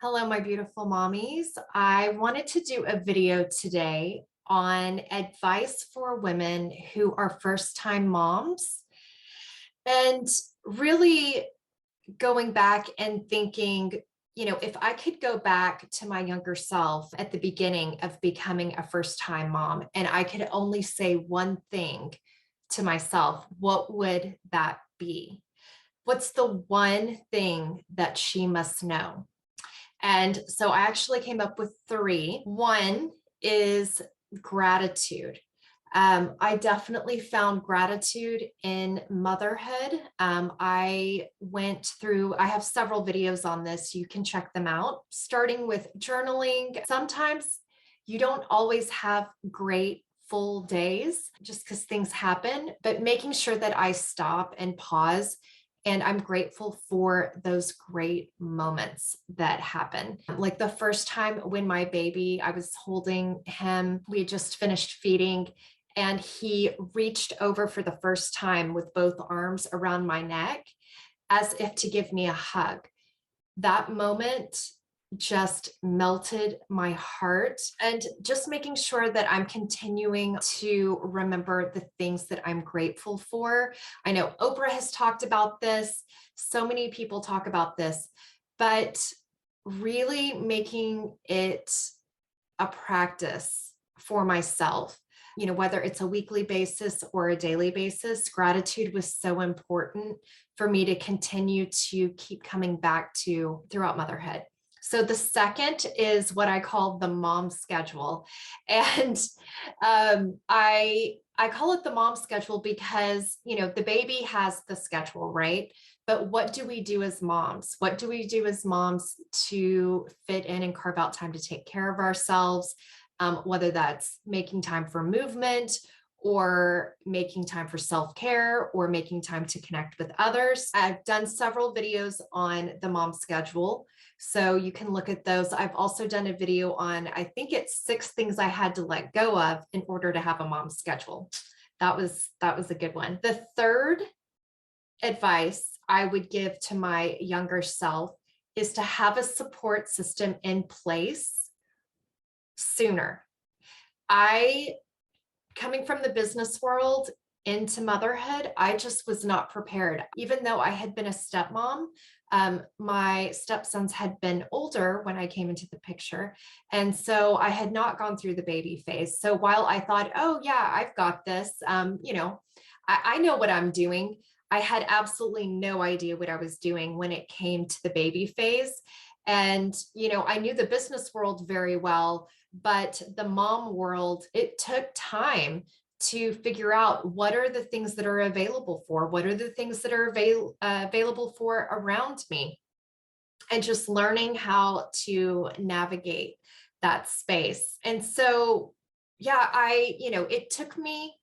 Hello, my beautiful mommies. I wanted to do a video today on advice for women who are first-time moms and really going back and thinking, if I could go back to my younger self at the beginning of becoming a first-time mom and I could only say one thing to myself, what would that be? What's the one thing that she must know? And so I actually came up with three. One is gratitude. I definitely found gratitude in motherhood. I have several videos on this. You can check them out, starting with journaling. Sometimes you don't always have great full days just because things happen, but making sure that I stop and pause, and I'm grateful for those great moments that happen. Like the first time when my baby, I was holding him, we had just finished feeding, and he reached over for the first time with both arms around my neck as if to give me a hug. That moment just melted my heart, and just making sure that I'm continuing to remember the things that I'm grateful for. I know Oprah has talked about this. So many people talk about this, but really making it a practice for myself, whether it's a weekly basis or a daily basis. Gratitude was so important for me to continue to keep coming back to throughout motherhood. So the second is what I call the mom schedule. And I call it the mom schedule because, the baby has the schedule, right? But what do we do as moms? What do we do as moms to fit in and carve out time to take care of ourselves? Whether that's making time for movement or making time for self-care or making time to connect with others. I've done several videos on the mom schedule, so you can look at those. I've also done a video on, I think it's 6 things I had to let go of in order to have a mom schedule. That was a good one. The third advice I would give to my younger self is to have a support system in place sooner. Coming from the business world into motherhood, I just was not prepared. Even though I had been a stepmom, my stepsons had been older when I came into the picture. And so I had not gone through the baby phase. So while I thought, oh yeah, I've got this, I know what I'm doing, I had absolutely no idea what I was doing when it came to the baby phase. And, I knew the business world very well, but the mom world, it took time to figure out what are the things that are available for, what are the things that are available for around me, and just learning how to navigate that space. And so, yeah, it took me,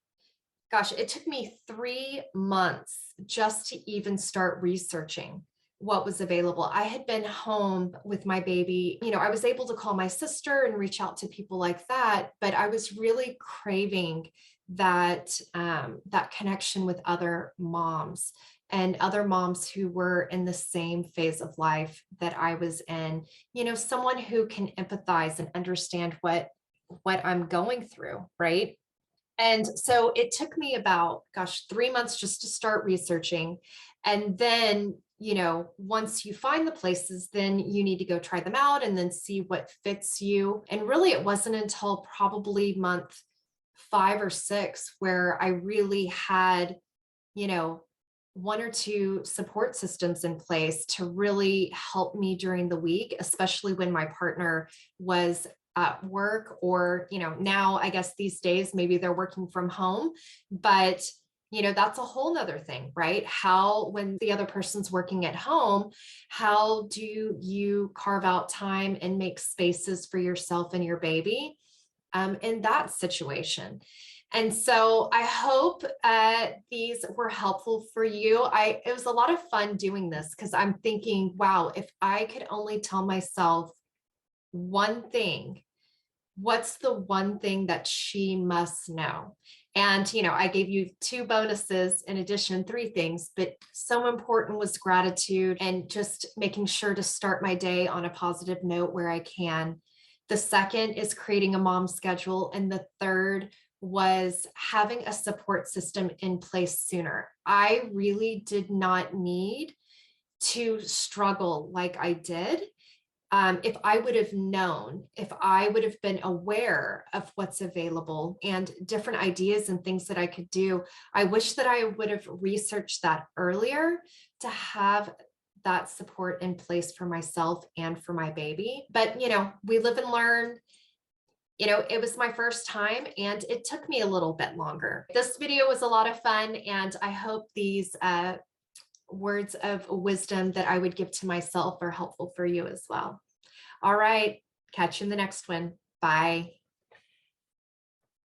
it took me 3 months just to even start researching what was available. I had been home with my baby. I was able to call my sister and reach out to people like that, but I was really craving that that connection with other moms and other moms who were in the same phase of life that I was in. Someone who can empathize and understand what I'm going through, right? And so it took me about, 3 months just to start researching. And then, once you find the places, then you need to go try them out and then see what fits you. And really, it wasn't until probably month 5 or 6 where I really had, 1 or 2 support systems in place to really help me during the week, especially when my partner was at work, or, now I guess these days, maybe they're working from home, but that's a whole nother thing, right? How, when the other person's working at home, how do you carve out time and make spaces for yourself and your baby in that situation? And so I hope these were helpful for you. It was a lot of fun doing this because I'm thinking, wow, if I could only tell myself one thing, what's the one thing that she must know? And, I gave you 2 bonuses in addition, 3 things, but so important was gratitude and just making sure to start my day on a positive note where I can. The second is creating a mom schedule. And the third was having a support system in place sooner. I really did not need to struggle like I did. If I would have known, if I would have been aware of what's available and different ideas and things that I could do, I wish that I would have researched that earlier to have that support in place for myself and for my baby. But, we live and learn. It was my first time and it took me a little bit longer. This video was a lot of fun, and I hope these words of wisdom that I would give to myself are helpful for you as well. All right, catch you in the next one. Bye.